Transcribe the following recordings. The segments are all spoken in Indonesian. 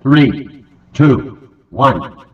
3, 2, 1.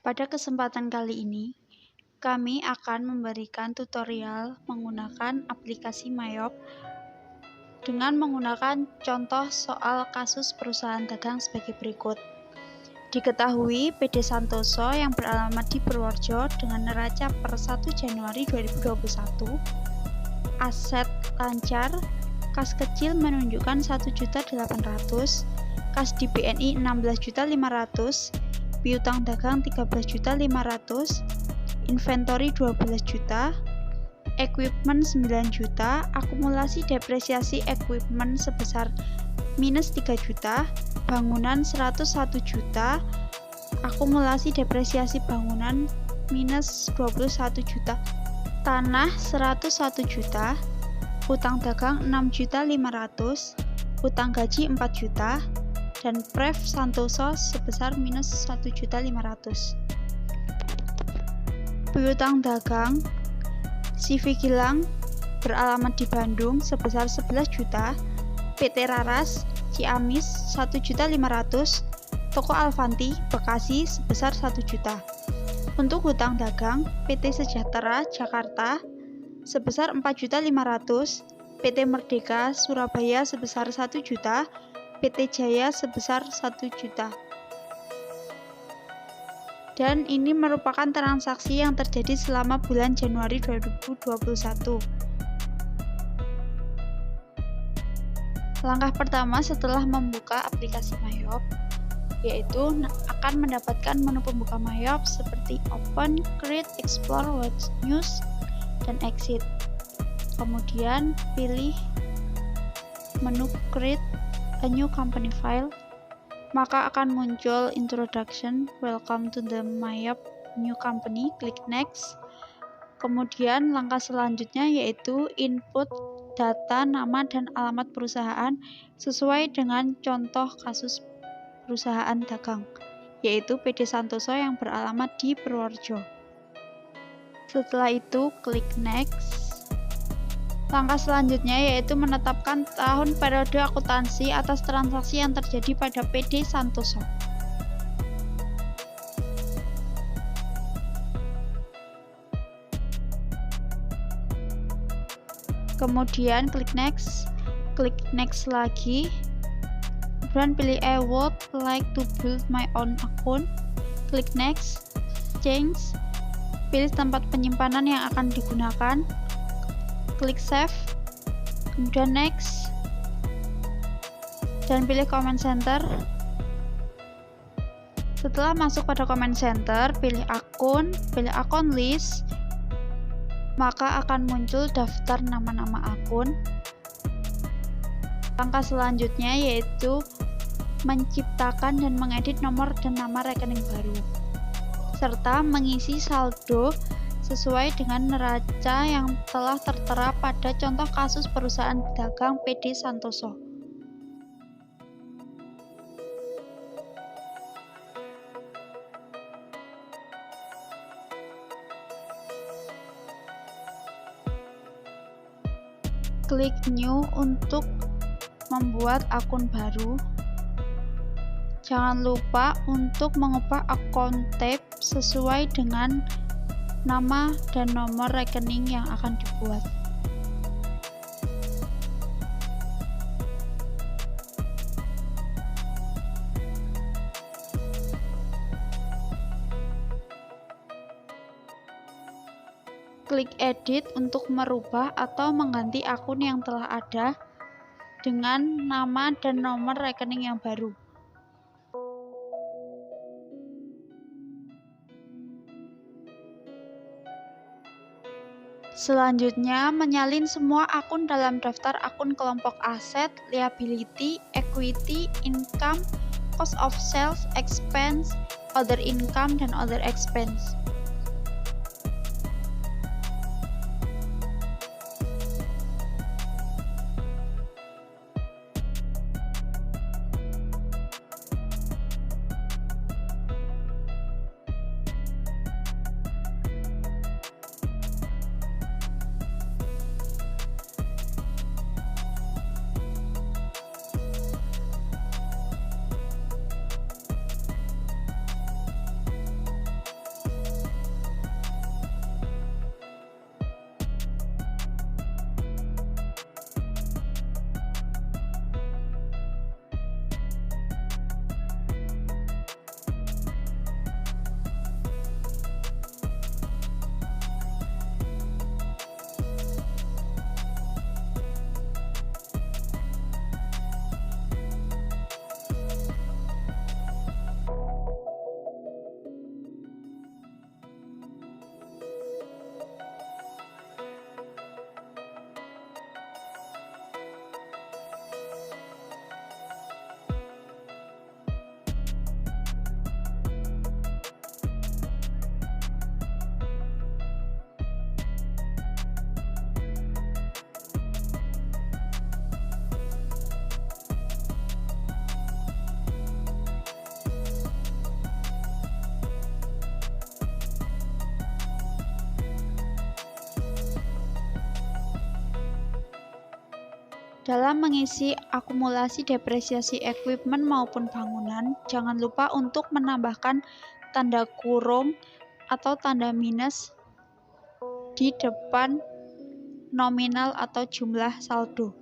Pada kesempatan kali ini, kami akan memberikan tutorial menggunakan aplikasi Mayop dengan menggunakan contoh soal kasus perusahaan dagang sebagai berikut. Diketahui PD Santoso yang beralamat di Purworejo dengan neraca per 1 Januari 2021, aset lancar, kas kecil menunjukkan 1.800.000, kas di BNI 16.500.000, piutang dagang 13.500.000, inventory 12 juta, equipment 9 juta, akumulasi depresiasi equipment sebesar minus 3 juta, bangunan 101 juta, akumulasi depresiasi bangunan minus 21 juta, tanah 101 juta, utang dagang 6.500.000, utang gaji 4 juta, dan Prev Santoso sebesar minus 1.500.000. Piutang dagang CV Gilang beralamat di Bandung sebesar 11 juta, PT Raras Ciamis 1.500.000, Toko Alfanti Bekasi sebesar 1 juta. Untuk hutang dagang PT Sejahtera Jakarta sebesar 4.500.000, PT Merdeka Surabaya sebesar 1 juta, PT Jaya sebesar 1 juta. Dan ini merupakan transaksi yang terjadi selama bulan Januari 2021. Langkah pertama setelah membuka aplikasi Mayop, yaitu akan mendapatkan menu pembuka Mayop seperti Open, Create, Explore, Watch News, dan Exit. Kemudian pilih menu Create a new company file, maka akan muncul introduction, welcome to the Mayop new company, klik next. Kemudian langkah selanjutnya yaitu input data nama dan alamat perusahaan sesuai dengan contoh kasus perusahaan dagang, yaitu PD Santoso yang beralamat di Purworejo. Setelah itu klik next. Langkah selanjutnya yaitu menetapkan tahun periode akuntansi atas transaksi yang terjadi pada PD Santoso. Kemudian klik next lagi. Kemudian pilih I would like to build my own account. Klik next, change, pilih tempat penyimpanan yang akan digunakan. Klik save, kemudian next, dan pilih comment center. Setelah masuk pada comment center, pilih akun list, maka akan muncul daftar nama-nama akun. Langkah selanjutnya yaitu menciptakan dan mengedit nomor dan nama rekening baru, serta mengisi saldo sesuai dengan neraca yang telah tertera pada contoh kasus perusahaan dagang PD Santoso. Klik new untuk membuat akun baru. Jangan lupa untuk mengubah akun tab sesuai dengan nama dan nomor rekening yang akan dibuat. klik edit untuk merubah atau mengganti akun yang telah ada dengan nama dan nomor rekening yang baru. Selanjutnya, menyalin semua akun dalam daftar akun kelompok aset, liability, equity, income, cost of sales, expense, other income, dan other expense. Dalam mengisi akumulasi depresiasi equipment maupun bangunan, jangan lupa untuk menambahkan tanda kurung atau tanda minus di depan nominal atau jumlah saldo.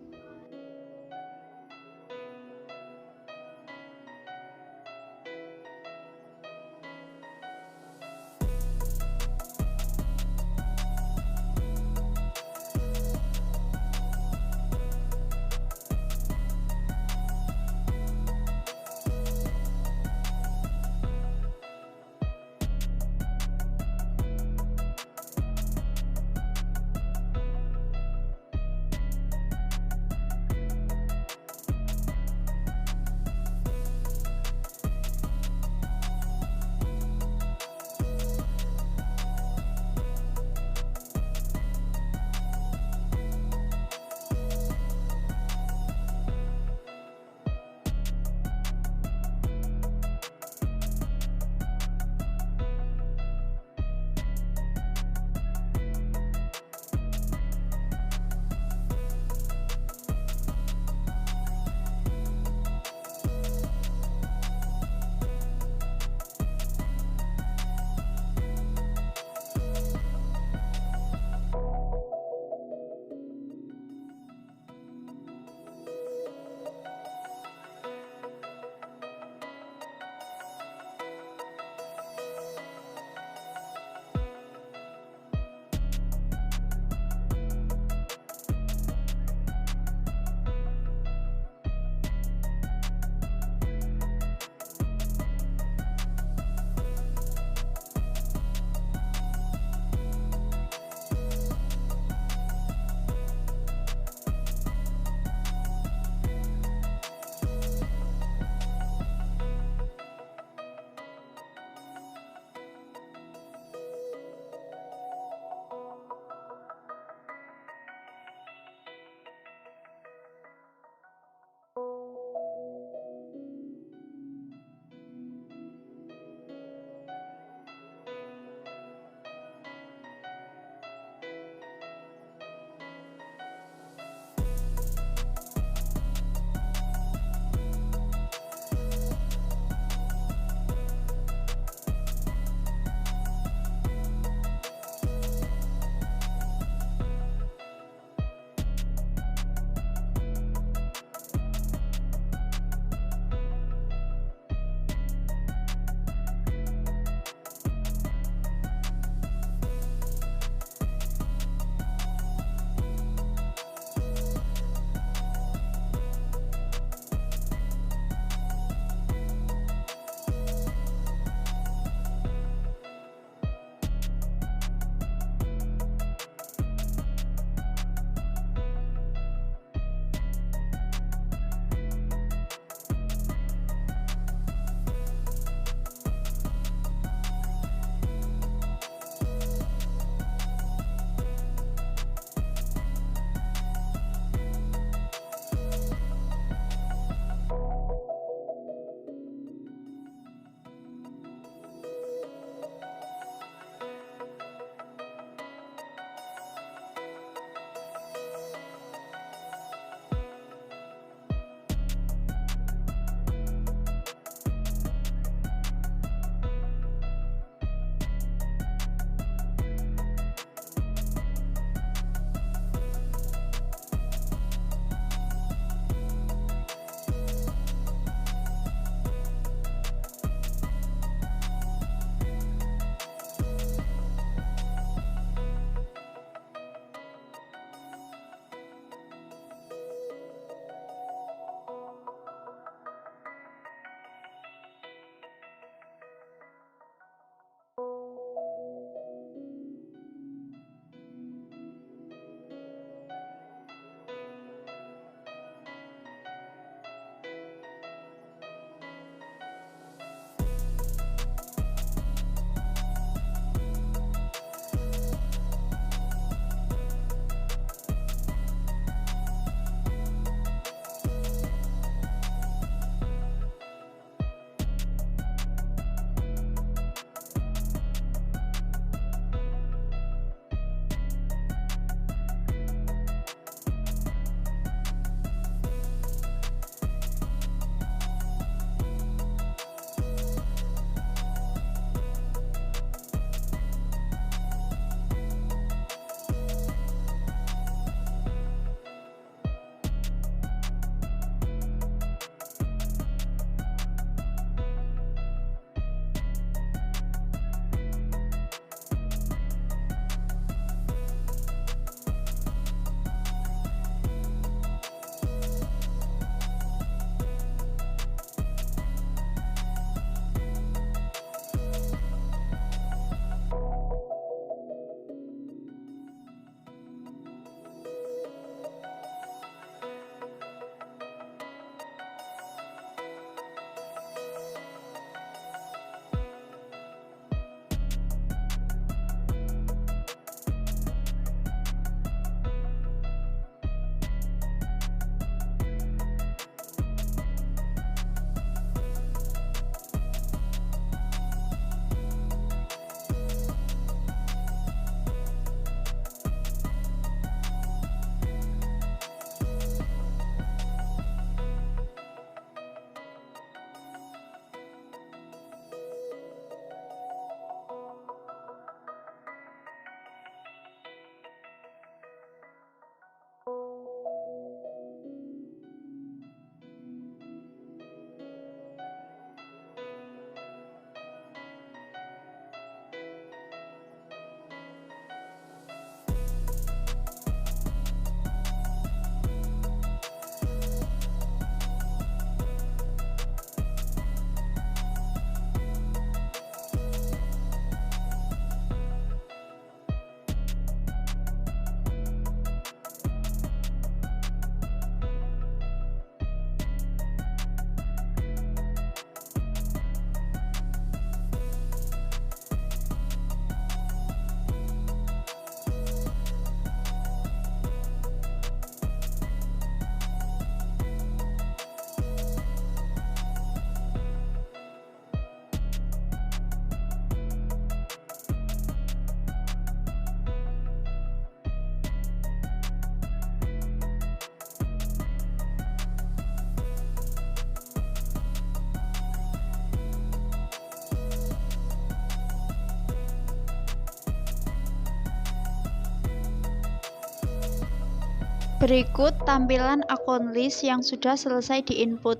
Berikut tampilan akun list yang sudah selesai diinput.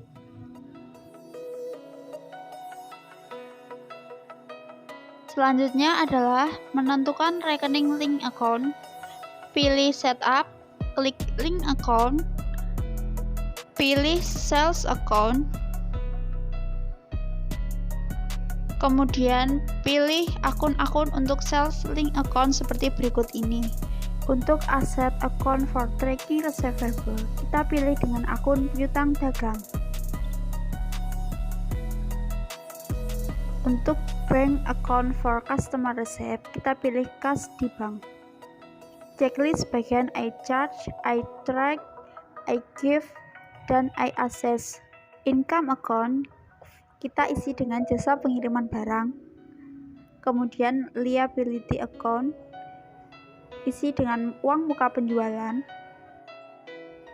Selanjutnya adalah menentukan rekening link account. Pilih setup, klik link account, pilih sales account, kemudian pilih akun-akun untuk sales link account seperti berikut ini. Untuk aset account for tracking receivable, kita pilih dengan akun piutang dagang. Untuk bank account for customer receipt, kita pilih kas di bank. Checklist bagian I charge, I track, I give, dan I assess. Income account kita isi dengan jasa pengiriman barang. Kemudian liability account isi dengan uang muka penjualan.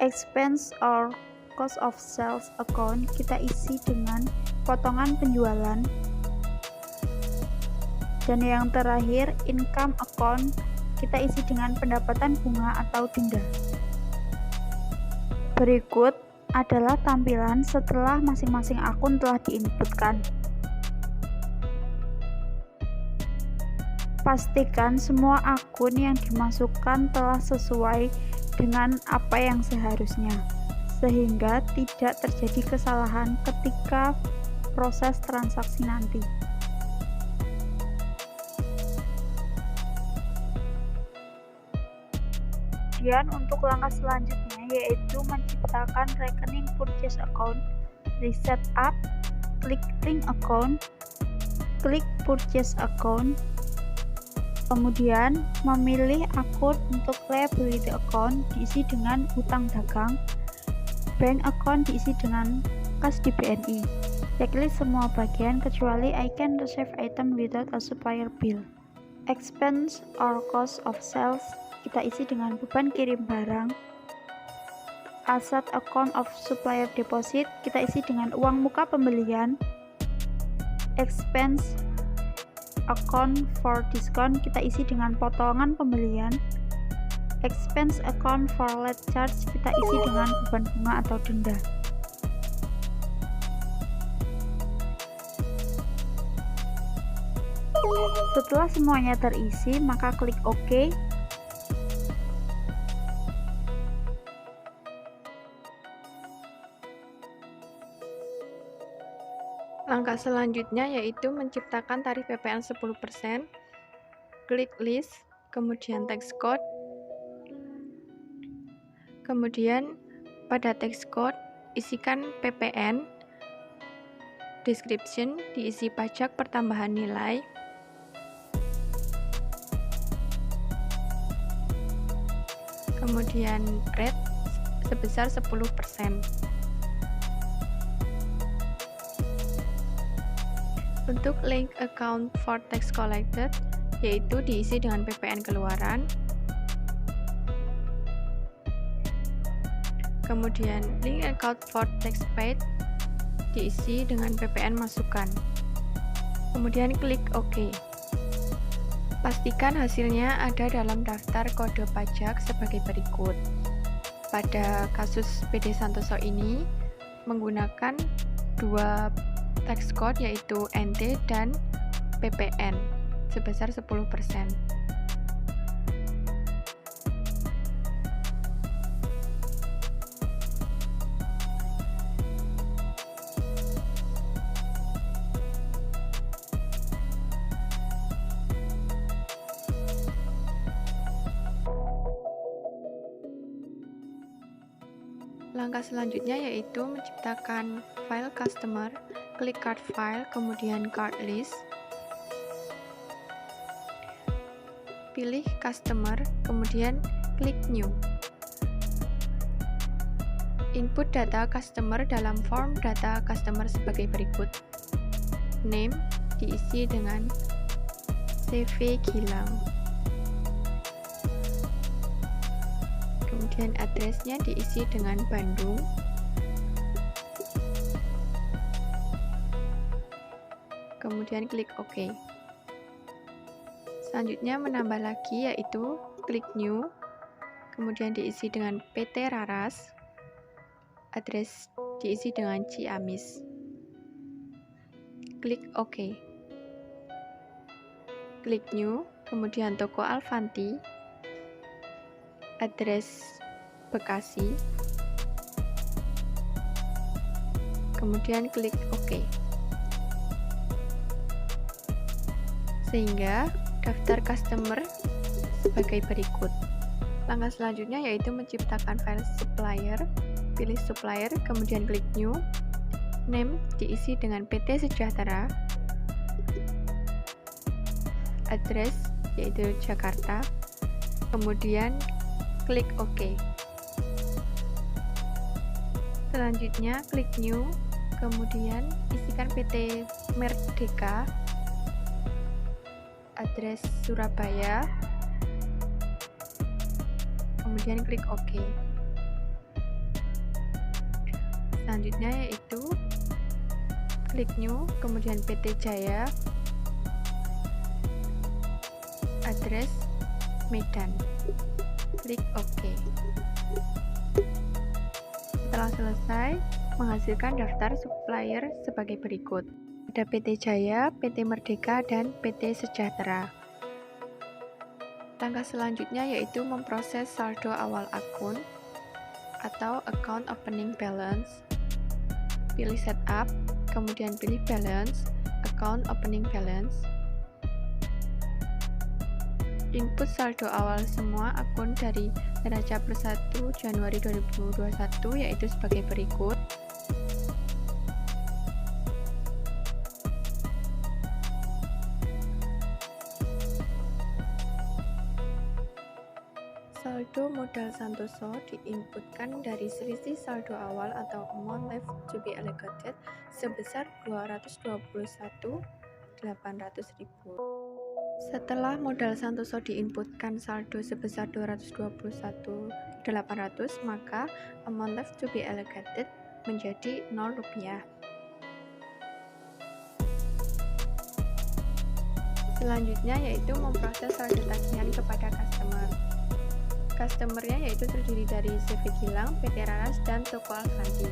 Expense or cost of sales account kita isi dengan potongan penjualan. Dan yang terakhir, income account kita isi dengan pendapatan bunga atau denda. Berikut adalah tampilan setelah masing-masing akun telah diinputkan. Pastikan semua akun yang dimasukkan telah sesuai dengan apa yang seharusnya, sehingga tidak terjadi kesalahan ketika proses transaksi nanti. Kemudian untuk langkah selanjutnya yaitu menciptakan rekening purchase account. Di setup, klik link account, klik purchase account, kemudian memilih akun untuk liability account diisi dengan utang dagang, bank account diisi dengan kas di BNI. Checklist semua bagian kecuali I can receive item without a supplier bill. Expense or cost of sales kita isi dengan beban kirim barang. Asset account of supplier deposit kita isi dengan uang muka pembelian. Expense account for discount kita isi dengan potongan pembelian. Expense account for late charge kita isi dengan beban bunga atau denda. Setelah semuanya terisi, maka klik OK. Langkah selanjutnya yaitu menciptakan tarif PPN 10%. Klik list, kemudian text code. Kemudian pada text code isikan PPN. Description diisi pajak pertambahan nilai. Kemudian rate sebesar 10%. Untuk link account for tax collected, yaitu diisi dengan PPN keluaran. Kemudian link account for tax paid diisi dengan PPN masukan. Kemudian klik OK. Pastikan hasilnya ada dalam daftar kode pajak sebagai berikut. Pada kasus PD Santoso ini menggunakan dua tax code yaitu NT dan PPN sebesar 10%. Langkah selanjutnya yaitu menciptakan file customer. Klik card file, kemudian card list. Pilih customer, kemudian klik new. Input data customer dalam form data customer sebagai berikut. Name diisi dengan CV Gilang. Kemudian addressnya diisi dengan Bandung. Kemudian klik OK. Selanjutnya menambah lagi yaitu klik new, kemudian diisi dengan PT Raras, address diisi dengan Ciamis. Klik OK. Klik New, kemudian toko Alfanti, address Bekasi, kemudian klik OK. Sehingga daftar customer sebagai berikut. Langkah selanjutnya yaitu menciptakan file supplier. Pilih supplier, kemudian klik New. Name diisi dengan PT Sejahtera. Address yaitu Jakarta. Kemudian klik OK. Selanjutnya klik New, kemudian isikan PT Merdeka, address Surabaya, kemudian klik OK. Selanjutnya yaitu klik New, kemudian PT Jaya, address Medan, klik OK. Setelah selesai, menghasilkan daftar supplier sebagai berikut. Ada PT Jaya, PT Merdeka, dan PT Sejahtera. Langkah selanjutnya yaitu memproses saldo awal akun atau account opening balance. Pilih setup, kemudian pilih balance, account opening balance. Input saldo awal semua akun dari neraca per 1 Januari 2021 yaitu sebagai berikut. Saldo modal Santoso diinputkan dari selisih saldo awal atau amount left to be allocated sebesar 221.800.000. Setelah modal Santoso diinputkan saldo sebesar 221.800, maka amount left to be allocated menjadi Rp0. Selanjutnya yaitu memproses saldo tagihan kepada customer. Customernya yaitu terdiri dari CV Gilang, PT Raras, dan toko Alfanti.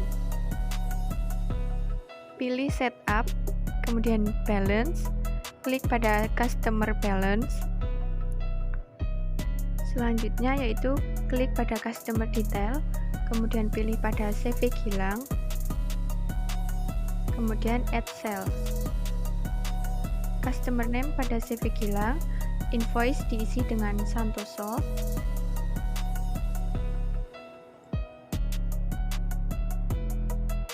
Pilih setup, kemudian balance, klik pada customer balance. Selanjutnya yaitu klik pada customer detail, kemudian pilih pada CV Gilang, kemudian add sales. Customer name pada CV Gilang, invoice diisi dengan Santoso.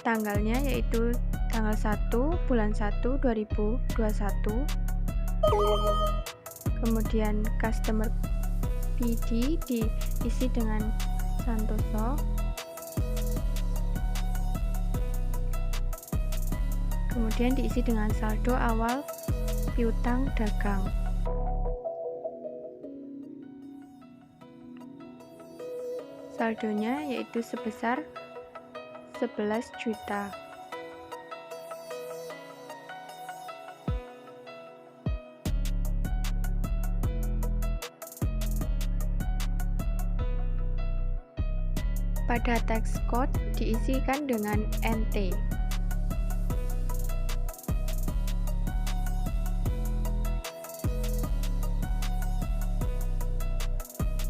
Tanggalnya yaitu tanggal 1 bulan 1 2021. Kemudian customer PD diisi dengan Santoso. Kemudian diisi dengan saldo awal piutang dagang. Saldonya yaitu sebesar 11 juta. Pada text code diisikan dengan NT.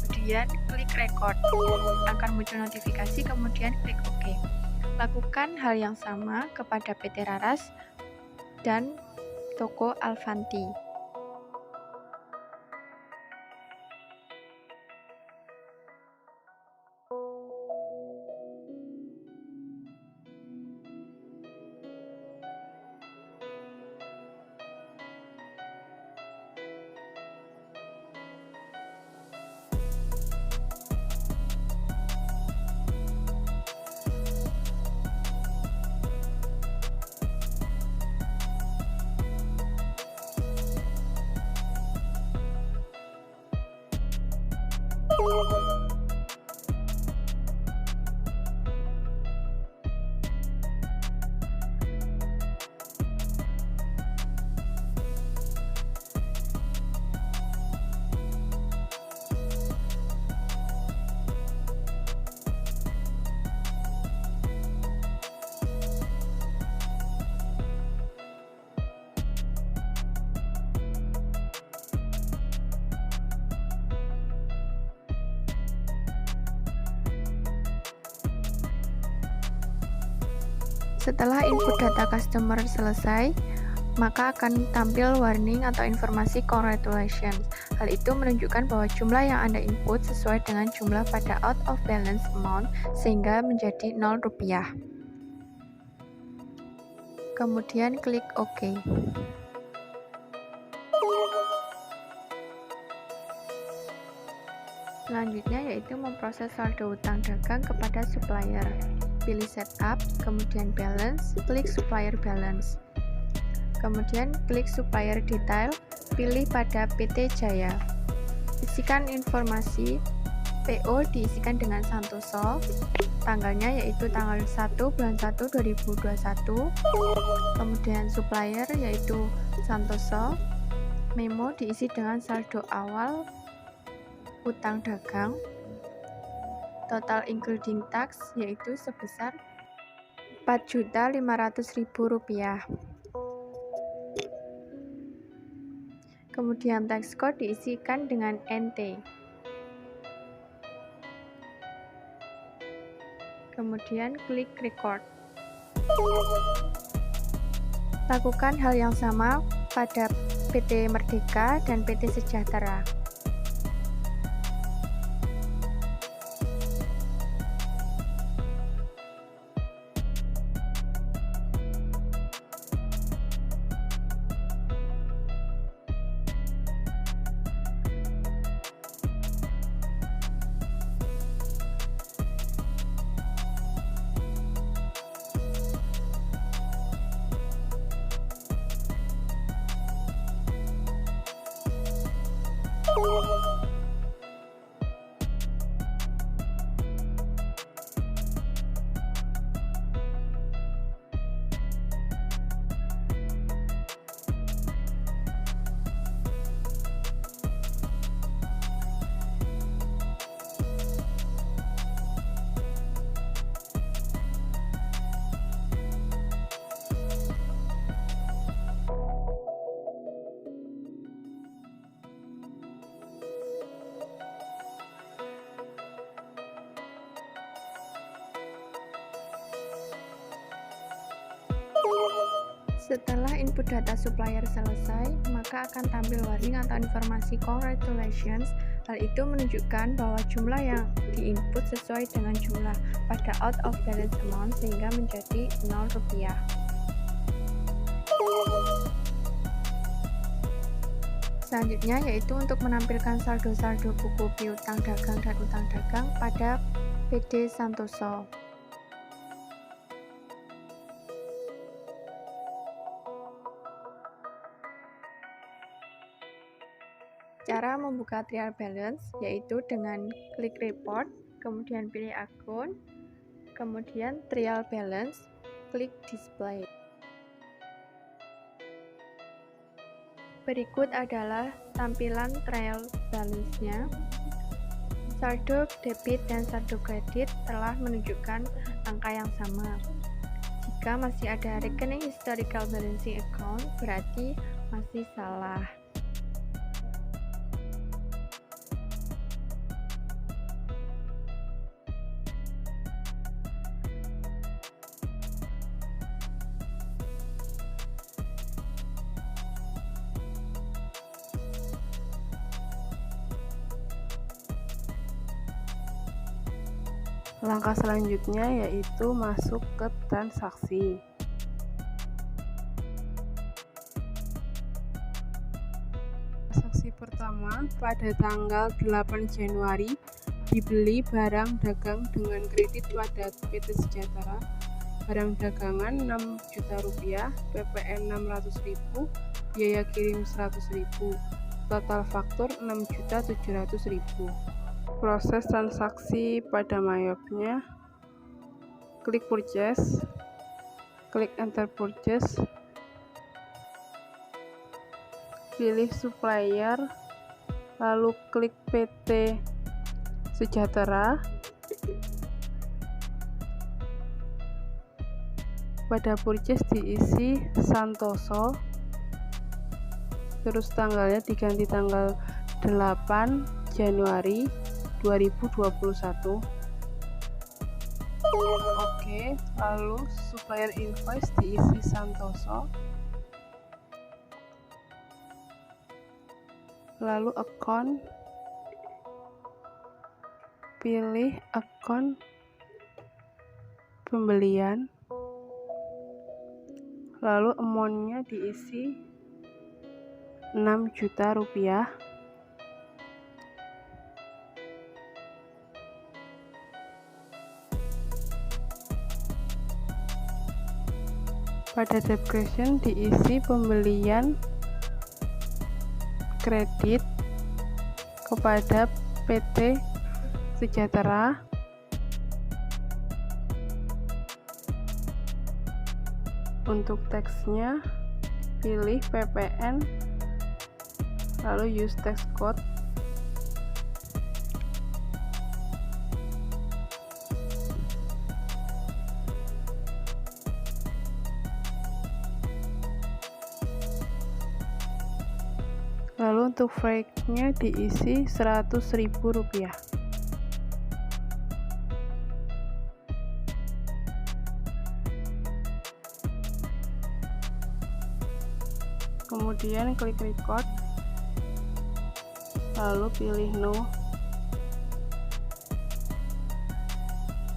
Kemudian klik record. Akan muncul notifikasi, kemudian klik OK. Lakukan hal yang sama kepada PT Raras dan toko Alfanti. Setelah input data customer selesai, maka akan tampil warning atau informasi congratulations. Hal itu menunjukkan bahwa jumlah yang Anda input sesuai dengan jumlah pada out of balance amount sehingga menjadi Rp0. Kemudian klik OK. Selanjutnya yaitu memproses saldo utang dagang kepada supplier. Pilih setup, kemudian balance, klik supplier balance. Kemudian klik supplier detail, pilih pada PT Jaya. Isikan informasi, PO diisikan dengan Santoso, tanggalnya yaitu tanggal 1 bulan 1 2021, kemudian supplier yaitu Santoso, memo diisi dengan saldo awal utang dagang, total including tax yaitu sebesar Rp4.500.000. Kemudian tax code diisikan dengan NT. Kemudian klik record. Lakukan hal yang sama pada PT Merdeka dan PT Sejahtera. Setelah input data supplier selesai, maka akan tampil warning atau informasi congratulations. Hal itu menunjukkan bahwa jumlah yang diinput sesuai dengan jumlah pada out of balance amount sehingga menjadi Rp0. Selanjutnya yaitu untuk menampilkan saldo-saldo buku piutang dagang dan utang dagang pada PD Santoso. Cara membuka trial balance yaitu dengan klik report, kemudian pilih akun, kemudian trial balance, klik display. Berikut adalah tampilan trial balance-nya. Saldo debit dan saldo kredit telah menunjukkan angka yang sama. Jika masih ada rekening historical balancing account, berarti masih salah. Langkah selanjutnya yaitu masuk ke transaksi. Transaksi pertama pada tanggal 8 Januari dibeli barang dagang dengan kredit pada PT Sejahtera. Barang dagangan Rp6 juta, PPN Rp600.000, biaya kirim Rp100.000, total faktur Rp6.700.000. Proses transaksi pada Mayopnya, klik purchase, klik enter purchase, pilih supplier, lalu klik PT Sejahtera. Pada purchase diisi Santoso, terus tanggalnya diganti tanggal 8 Januari 2021. Oke, lalu supplier invoice diisi Santoso. Lalu account, pilih account pembelian. Lalu amount-nya diisi 6 juta rupiah. Pada description diisi pembelian kredit kepada PT Sejahtera. Untuk teksnya pilih PPN, lalu use text code. Lalu untuk flag-nya diisi 100.000 rupiah. Kemudian klik record, lalu pilih no.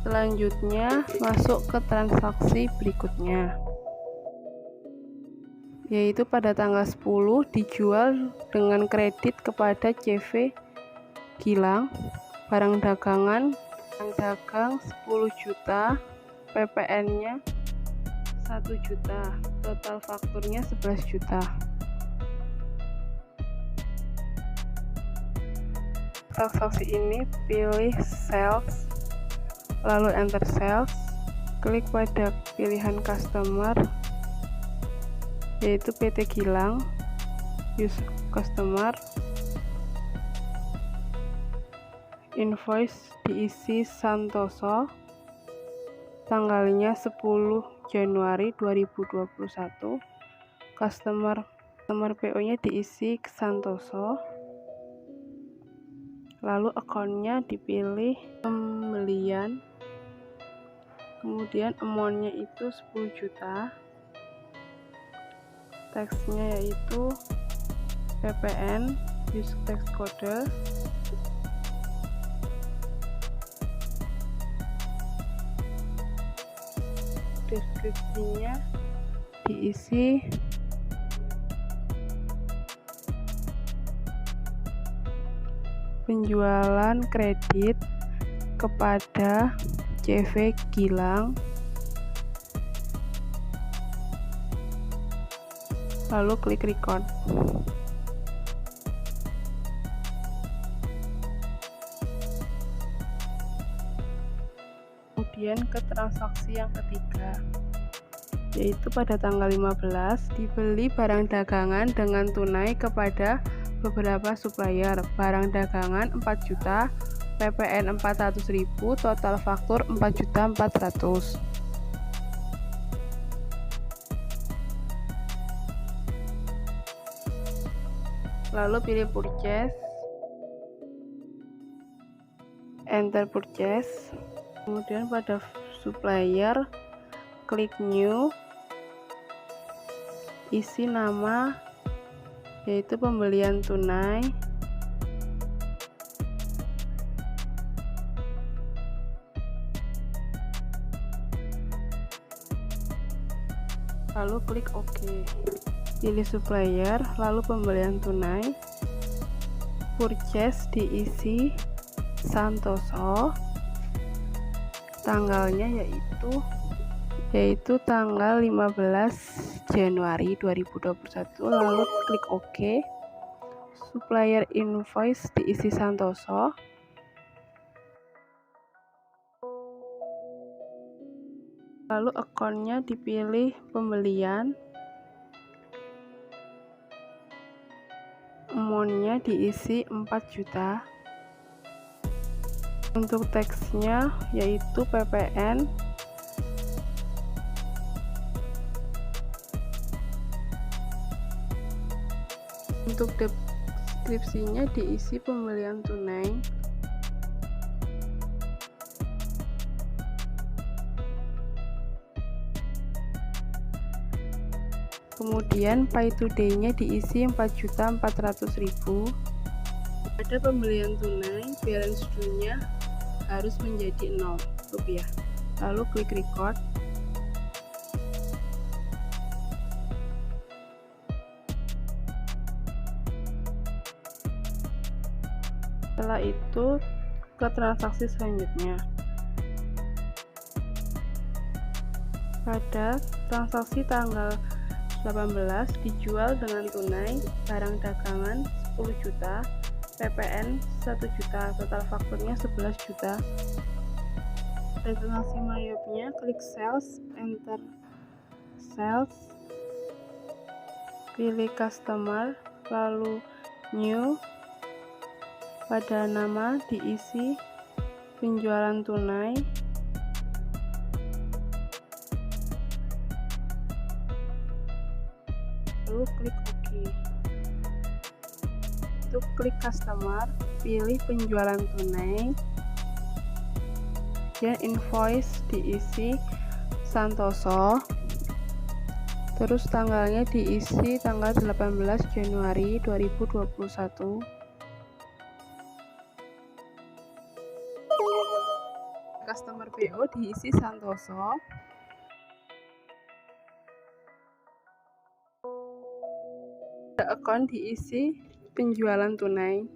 Selanjutnya masuk ke transaksi berikutnya, yaitu pada tanggal 10 dijual dengan kredit kepada CV Gilang, barang dagang 10 juta, PPN-nya 1 juta, total fakturnya 11 juta. Transaksi ini pilih sales, lalu enter sales, klik pada pilihan customer, yaitu PT Gilang, use customer, invoice diisi Santoso, tanggalnya 10 Januari 2021, customer PO-nya diisi Santoso, lalu account-nya dipilih pembelian, kemudian amount-nya itu 10 juta, teksnya yaitu PPN, use text code, deskripsinya diisi penjualan kredit kepada CV Gilang, lalu klik record. Kemudian ke transaksi yang ketiga, yaitu pada tanggal 15 dibeli barang dagangan dengan tunai kepada beberapa supplier, barang dagangan 4 juta, PPN 400.000, total faktur 4.400.000. Lalu pilih purchase, enter purchase, kemudian pada supplier klik new, isi nama yaitu pembelian tunai, lalu klik OK. Pilih supplier, lalu pembelian tunai, purchase diisi Santoso, tanggalnya yaitu tanggal 15 Januari 2021, lalu klik OK. Supplier invoice diisi Santoso, lalu account-nya dipilih pembelian, amount-nya diisi 4 juta, untuk teksnya yaitu PPN, untuk deskripsinya diisi pembelian tunai, Kemudian pay today-nya diisi 4.400.000. Pada pembelian tunai, balance due-nya harus menjadi 0 rupiah. Lalu klik record. Setelah itu ke transaksi selanjutnya. Pada transaksi tanggal 18 dijual dengan tunai barang dagangan 10 juta, PPN 1 juta, total fakturnya 11 juta. Pada transaksi mayopnya klik sales, enter sales, pilih customer, lalu new. Pada nama diisi penjualan tunai, lalu klik OK. Untuk klik customer, pilih penjualan tunai, dan invoice diisi Santoso, terus tanggalnya diisi tanggal 18 Januari 2021. Customer PO diisi Santoso, account diisi penjualan tunai.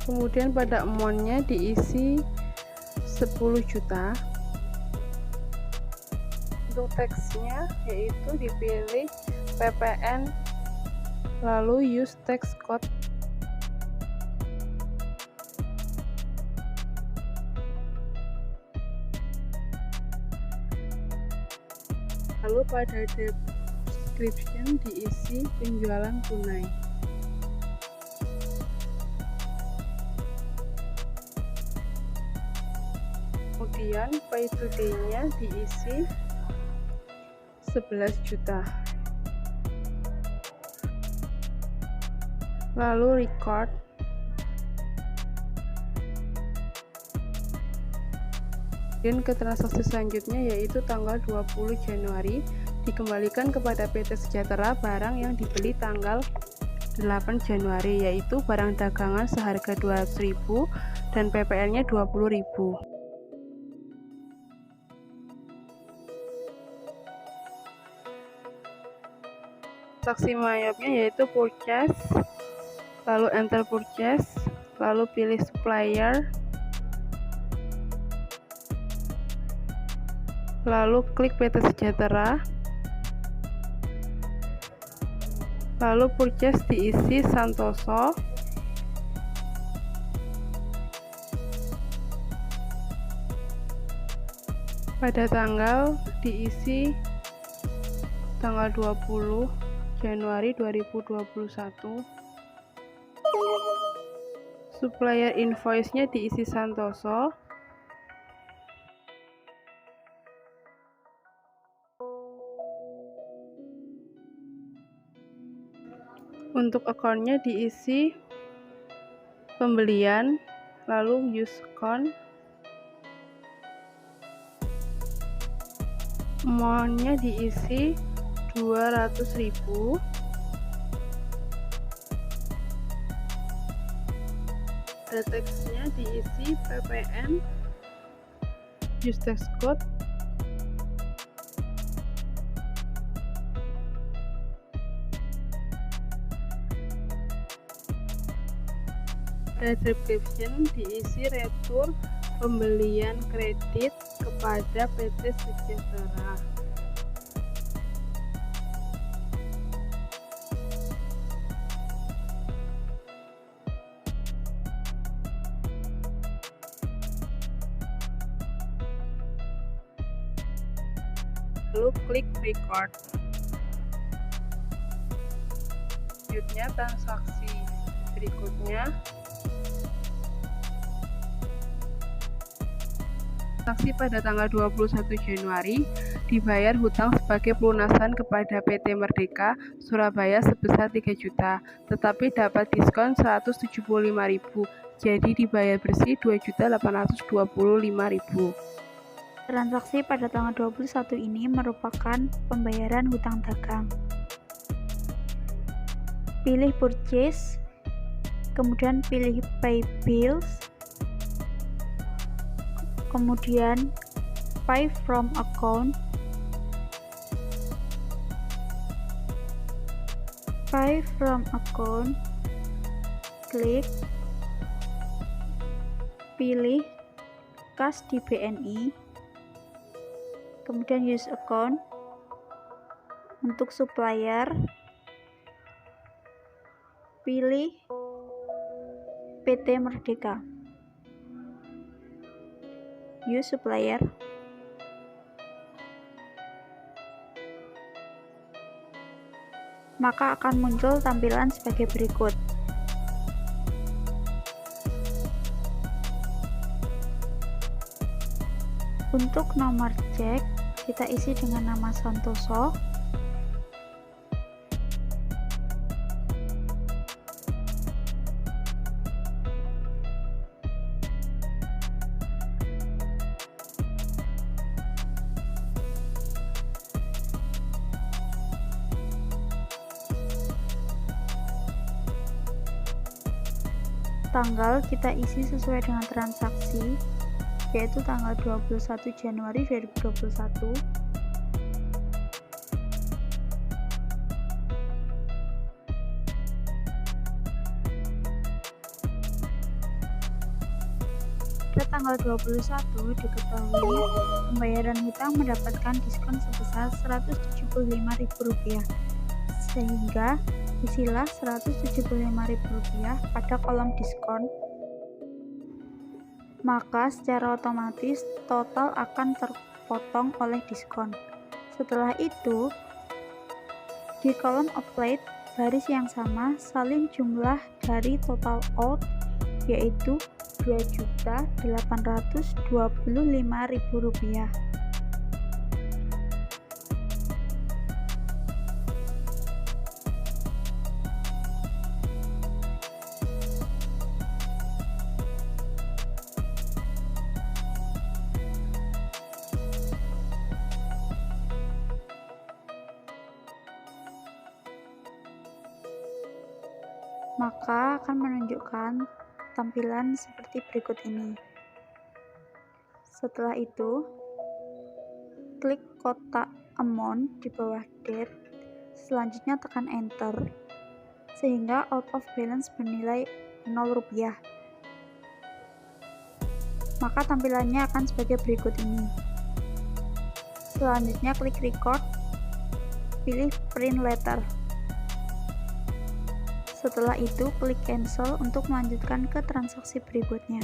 Kemudian pada amount-nya diisi 10 juta. Untuk teksnya yaitu dipilih PPN, lalu use text code. Lalu pada description diisi penjualan tunai. Kemudian pay today-nya diisi 11 juta. Lalu record. Dan ke transaksi selanjutnya yaitu tanggal 20 Januari dikembalikan kepada PT Sejahtera barang yang dibeli tanggal 8 Januari, yaitu barang dagangan seharga 200.000 dan PPN-nya 20.000. Transaksi mayopnya yaitu purchase, lalu enter purchase, lalu pilih supplier, lalu klik PT Sejahtera, lalu purchase diisi Santoso, pada tanggal diisi tanggal 20 Januari 2021. Supplier invoice-nya diisi Santoso. Untuk account-nya diisi pembelian, lalu use account. Amount-nya diisi 200.000. Pada teksnya diisi PPN, use text code, pada description diisi retur pembelian kredit kepada PT Sejahtera. Lalu klik record. Selanjutnya transaksi berikutnya. Transaksi pada tanggal 21 Januari dibayar hutang sebagai pelunasan kepada PT Merdeka Surabaya sebesar 3 juta, tetapi dapat diskon 175.000 jadi dibayar bersih 2.825.000. Transaksi pada tanggal 21 ini merupakan pembayaran hutang dagang. Pilih purchase, kemudian pilih pay bills, kemudian pay from account, klik, pilih kas di BNI, kemudian use account. Untuk supplier, pilih PT Merdeka, use supplier. Maka akan muncul tampilan sebagai berikut. Untuk nomor cek, kita isi dengan nama Santoso. Tanggal kita isi sesuai dengan transaksi, yaitu tanggal 21 Januari 2021. Pada tanggal 21 diketahui pembayaran hutang mendapatkan diskon sebesar Rp175.000, sehingga isilah Rp175.000 pada kolom diskon. Maka secara otomatis total akan terpotong oleh diskon. Setelah itu, di kolom apply baris yang sama salin jumlah dari total out, yaitu Rp2.825.000. Maka akan menunjukkan tampilan seperti berikut ini. Setelah itu, klik kotak amount di bawah date, selanjutnya tekan enter, sehingga out of balance bernilai Rp0. Maka tampilannya akan sebagai berikut ini. Selanjutnya klik record, pilih print letter. Setelah itu, klik cancel untuk melanjutkan ke transaksi berikutnya.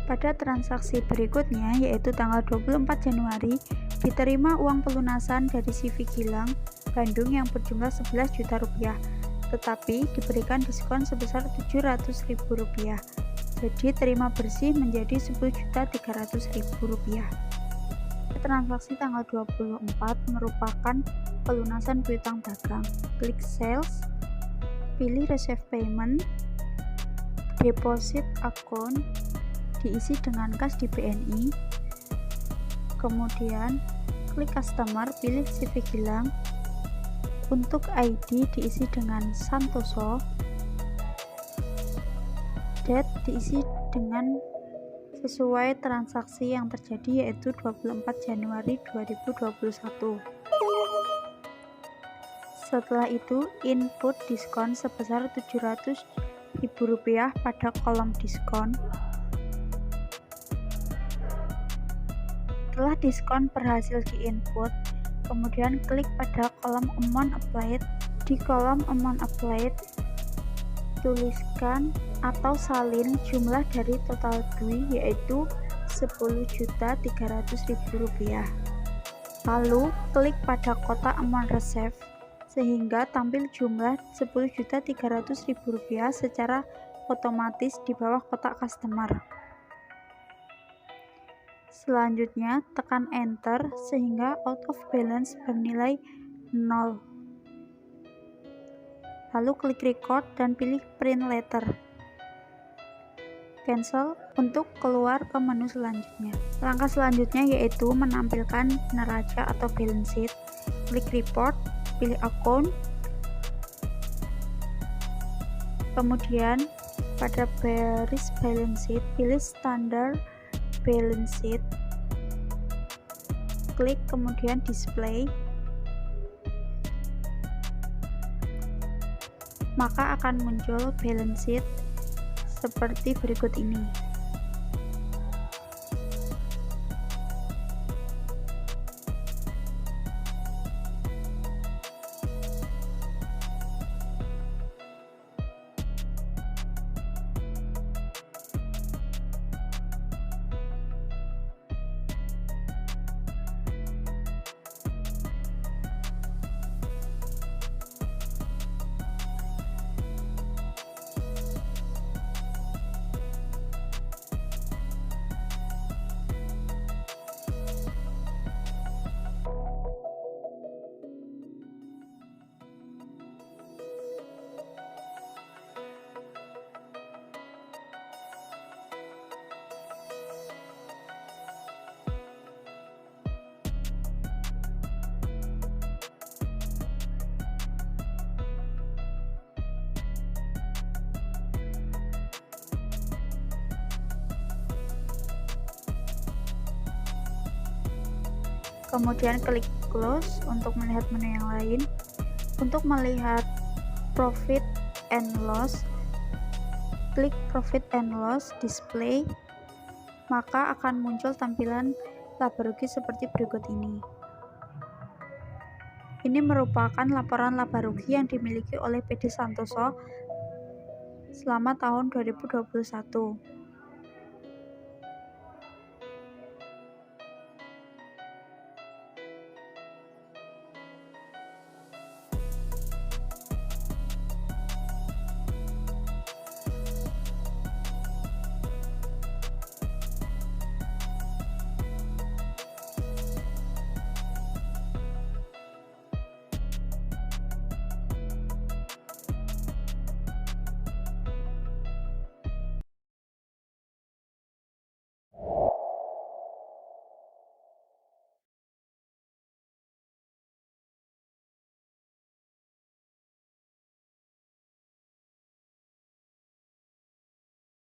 Pada transaksi berikutnya, yaitu tanggal 24 Januari, diterima uang pelunasan dari CV Gilang, Bandung yang berjumlah Rp11 juta, tetapi diberikan diskon sebesar Rp700.000. Jadi terima bersih menjadi Rp10.300.000. Transaksi tanggal 24 merupakan pelunasan piutang dagang. Klik sales, pilih receive payment, deposit account, diisi dengan kas di BNI, kemudian klik customer, pilih CV Gilang, untuk ID diisi dengan Santoso, date diisi dengan sesuai transaksi yang terjadi, yaitu 24 Januari 2021. Setelah itu, input diskon sebesar Rp700.000 pada kolom diskon. Setelah diskon berhasil diinput, kemudian klik pada kolom amount applied. Di kolom amount applied, tuliskan atau salin jumlah dari total due, yaitu Rp10.300.000. Lalu klik pada kotak amount receive, sehingga tampil jumlah Rp10.300.000 secara otomatis di bawah kotak customer. Selanjutnya tekan enter sehingga out of balance bernilai 0. Lalu klik record dan pilih print letter. Cancel untuk keluar ke menu selanjutnya. Langkah selanjutnya yaitu menampilkan neraca atau balance sheet. Klik report, pilih account. Kemudian pada baris balance sheet, pilih standard balance sheet. Klik kemudian display. Maka akan muncul balance sheet seperti berikut ini. Kemudian klik close untuk melihat menu yang lain. Untuk melihat profit and loss, klik profit and loss display, maka akan muncul tampilan laba rugi seperti berikut ini. Ini merupakan laporan laba rugi yang dimiliki oleh PD Santoso selama tahun 2021.